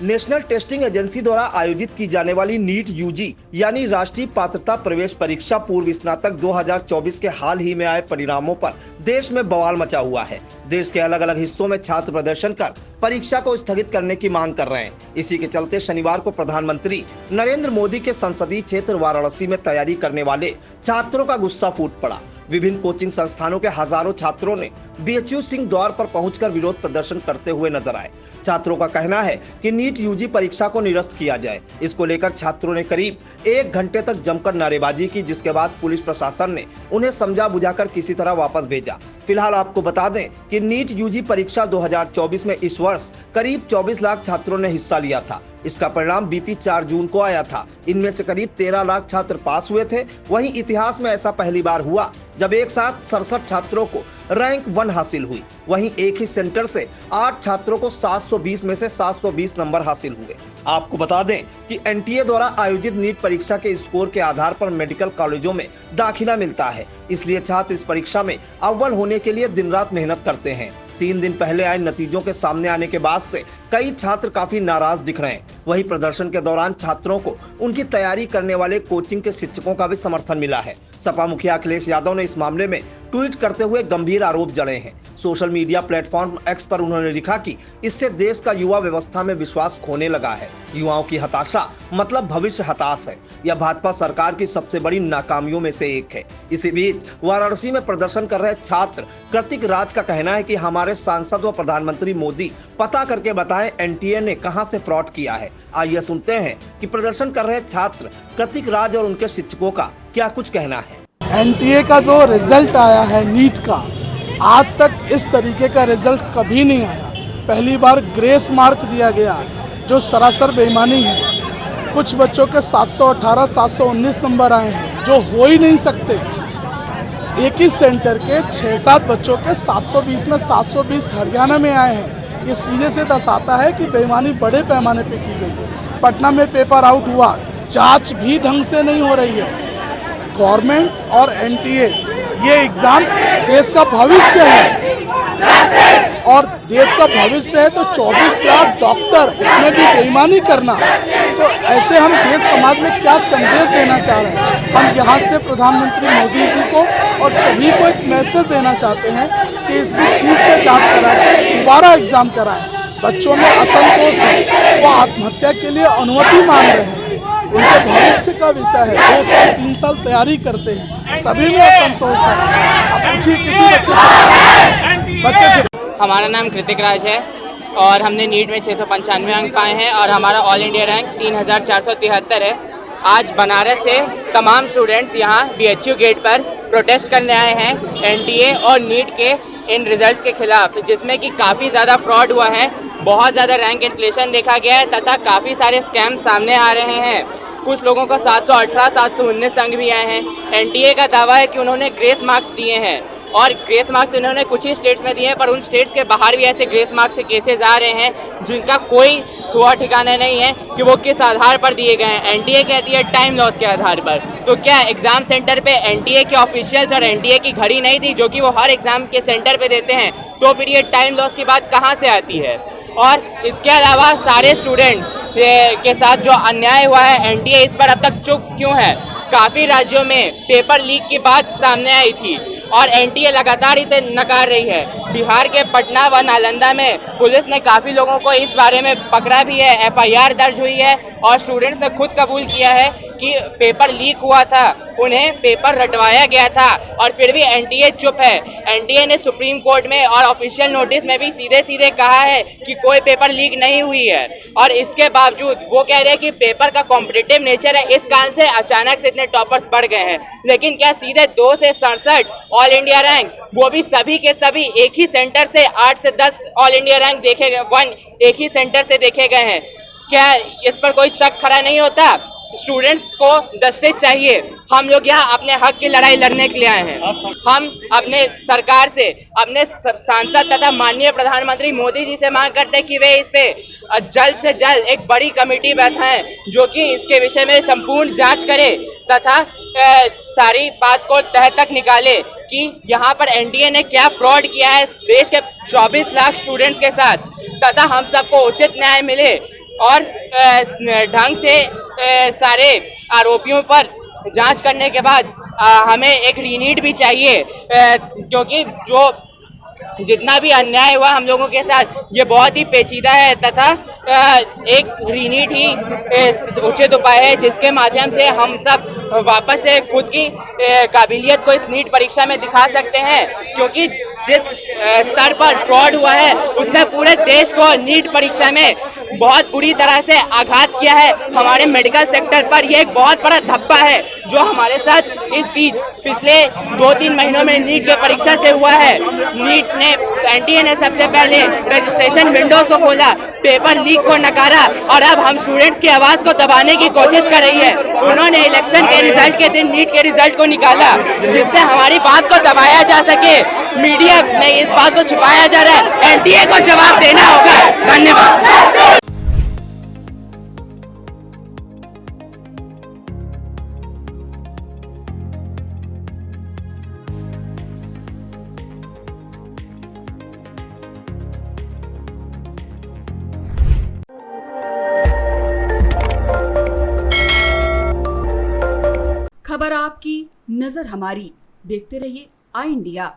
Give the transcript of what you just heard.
National testing agency द्वारा आयोजित की जाने वाली नीट यूजी यानी राष्ट्रीय पात्रता प्रवेश परीक्षा पूर्व स्नातक 2024 के हाल ही में आए परिणामों पर देश में बवाल मचा हुआ है। देश के अलग अलग हिस्सों में छात्र प्रदर्शन कर परीक्षा को स्थगित करने की मांग कर रहे हैं। इसी के चलते शनिवार को प्रधानमंत्री नरेंद्र मोदी के संसदीय क्षेत्र वाराणसी में तैयारी करने वाले छात्रों का गुस्सा फूट पड़ा। विभिन्न कोचिंग संस्थानों के हजारों छात्रों ने बीएचयू सिंह द्वार पर पहुंचकर विरोध प्रदर्शन करते हुए नजर आए। छात्रों का कहना है कि नीट यूजी परीक्षा को निरस्त किया जाए। इसको लेकर छात्रों ने करीब 1 घंटे तक जमकर नारेबाजी की, जिसके बाद पुलिस प्रशासन ने उन्हें समझा बुझाकर किसी तरह वापस भेजा। फिलहाल आपको बता दें कि नीट यूजी परीक्षा 2024 में इस वर्ष करीब 24 लाख छात्रों ने हिस्सा लिया था। इसका परिणाम बीती 4 जून को आया था। इनमें से करीब 13 लाख छात्र पास हुए थे। वहीं इतिहास में ऐसा पहली बार हुआ जब एक साथ 67 छात्रों को रैंक 1 हासिल हुई। वहीं एक ही सेंटर से 8 छात्रों को 720 में से 720 नंबर हासिल हुए। आपको बता दें कि एनटीए द्वारा आयोजित नीट परीक्षा के स्कोर के आधार पर मेडिकल कॉलेजों में दाखिला मिलता है। इसलिए छात्र इस परीक्षा में अव्वल होने के लिए दिन रात मेहनत करते हैं। 3 दिन पहले आए नतीजों के सामने आने के बाद से कई छात्र काफी नाराज दिख रहे हैं। वहीं प्रदर्शन के दौरान छात्रों को उनकी तैयारी करने वाले कोचिंग के शिक्षकों का भी समर्थन मिला है। सपा मुखिया अखिलेश यादव ने इस मामले में ट्वीट करते हुए गंभीर आरोप जड़े हैं। सोशल मीडिया प्लेटफॉर्म एक्स पर उन्होंने लिखा कि इससे देश का युवा व्यवस्था में विश्वास खोने लगा है। युवाओं की हताशा मतलब भविष्य हताश है। यह भाजपा सरकार की सबसे बड़ी नाकामियों में से एक है। इसी बीच वाराणसी में प्रदर्शन कर रहे छात्र कृतिक राज का कहना है कि हमारे सांसद व प्रधानमंत्री मोदी पता करके बताएं एनटीए ने कहां से फ्रॉड किया है। आइए सुनते हैं कि प्रदर्शन कर रहे छात्र कृतिक राज और उनके शिक्षकों का क्या कुछ कहना है। एनटीए का जो रिजल्ट आया है नीट का, आज तक इस तरीके का रिजल्ट कभी नहीं आया। पहली बार ग्रेस मार्क दिया गया जो सरासर बेईमानी है। कुछ बच्चों के 718, 719 नंबर आए हैं जो हो ही नहीं सकते। एक ही सेंटर के 6-7 बच्चों के 720 में 720 हरियाणा में आए हैं। ये सीधे से दर्शाता है कि बेईमानी बड़े पैमाने पे की गई। पटना में पेपर आउट हुआ, जांच भी ढंग से नहीं हो रही है। गवर्नमेंट और एनटीए ये एग्जाम्स देश का भविष्य है और देश का भविष्य है तो 24 लाख डॉक्टर उसमें भी बेईमानी करना, तो ऐसे हम देश समाज में क्या संदेश देना चाह रहे हैं। हम यहाँ से प्रधानमंत्री मोदी जी को और सभी को एक मैसेज देना चाहते हैं कि इसकी ठीक से जांच करा के दोबारा एग्जाम कराएं। बच्चों में असंतोष है, वो आत्महत्या के लिए अनुमति मांग रहे हैं। उनके भविष्य का विषय है, 2 साल 3 साल तैयारी करते हैं, सभी में असंतोष है। अब पूछिए किसी बच्चे से। हमारा नाम कृतिक राज है और हमने नीट में 695 अंक पाए हैं और हमारा ऑल इंडिया रैंक 3473 है। आज बनारस से तमाम स्टूडेंट्स यहाँ बीएचयू गेट पर प्रोटेस्ट करने आए हैं एनटीए और नीट के इन रिजल्ट्स के खिलाफ, जिसमें कि काफ़ी ज़्यादा फ्रॉड हुआ है, बहुत ज़्यादा रैंक इन्फ्लेशन देखा गया है तथा काफ़ी सारे स्कैम सामने आ रहे हैं। कुछ लोगों का 718, 719 अंक भी आए हैं। एनटीए का दावा है कि उन्होंने ग्रेस मार्क्स दिए हैं और ग्रेस मार्क्स इन्होंने कुछ ही स्टेट्स में दिए हैं, पर उन स्टेट्स के बाहर भी ऐसे ग्रेस मार्क्स से केसेस आ रहे हैं जिनका कोई ठोआ ठिकाना नहीं है कि वो किस आधार पर दिए गए हैं। एनटीए कहती है टाइम लॉस के आधार पर। तो क्या एग्जाम सेंटर पे एनटीए के ऑफिशियल्स और एनटीए की घड़ी नहीं थी जो कि वो हर एग्जाम के सेंटर पे देते हैं? तो फिर ये टाइम लॉस की बात कहाँ से आती है? और इसके अलावा सारे स्टूडेंट्स के साथ जो अन्याय हुआ है, एनटीए इस पर अब तक चुप क्यों है? काफ़ी राज्यों में पेपर लीक की बात सामने आई थी और एनटीए लगातार इसे नकार रही है। बिहार के पटना व नालंदा में पुलिस ने काफ़ी लोगों को इस बारे में पकड़ा भी है, एफआईआर दर्ज हुई है और स्टूडेंट्स ने खुद कबूल किया है कि पेपर लीक हुआ था, उन्हें पेपर रटवाया गया था और फिर भी एनटीए चुप है। एनटीए ने सुप्रीम कोर्ट में और ऑफिशियल नोटिस में भी सीधे सीधे कहा है कि कोई पेपर लीक नहीं हुई है और इसके बावजूद वो कह रहे हैं कि पेपर का कॉम्पिटिटिव नेचर है, इस कारण से अचानक से इतने टॉपर्स बढ़ गए हैं। लेकिन क्या सीधे 2 से 67 ऑल इंडिया रैंक, वो भी सभी के सभी एक ही सेंटर से 8 से 10 ऑल इंडिया रैंक देखे गए, 1 एक ही सेंटर से देखे गए हैं? क्या इस पर कोई शक खड़ा नहीं होता? स्टूडेंट्स को जस्टिस चाहिए। हम लोग यहाँ अपने हक की लड़ाई लड़ने के लिए आए हैं। हम अपने सरकार से, अपने सांसद तथा माननीय प्रधानमंत्री मोदी जी से मांग करते हैं कि वे इस पे जल्द से जल्द एक बड़ी कमेटी बैठाएं जो कि इसके विषय में संपूर्ण जांच करे तथा सारी बात को तह तक निकाले कि यहाँ पर एनटीए ने क्या फ्रॉड किया है देश के 24 लाख स्टूडेंट्स के साथ तथा हम सबको उचित न्याय मिले। और ढंग से सारे आरोपियों पर जांच करने के बाद हमें एक रीनीट भी चाहिए, क्योंकि जो जितना भी अन्याय हुआ हम लोगों के साथ ये बहुत ही पेचीदा है तथा एक रीनीट ही उचित उपाय है जिसके माध्यम से हम सब वापस से खुद की काबिलियत को इस नीट परीक्षा में दिखा सकते हैं, क्योंकि जिस स्तर पर फ्रॉड हुआ है उसने पूरे देश को नीट परीक्षा में बहुत बुरी तरह से आघात किया है। हमारे मेडिकल सेक्टर पर यह एक बहुत बड़ा धब्बा है जो हमारे साथ इस बीच पिछले 2-3 महीनों में नीट की परीक्षा से हुआ है। नीट ने एनटीए ने सबसे पहले रजिस्ट्रेशन विंडो को खोला, पेपर लीक को नकारा और अब हम स्टूडेंट्स की आवाज को दबाने की कोशिश कर रही है। उन्होंने इलेक्शन के रिजल्ट के दिन नीट के रिजल्ट को निकाला जिससे हमारी बात को दबाया जा सके। मीडिया में इस बात को छुपाया जा रहा है, एनटीए को जवाब देना होगा। धन्यवाद। खबर आपकी, नजर हमारी। देखते रहिए आई इंडिया।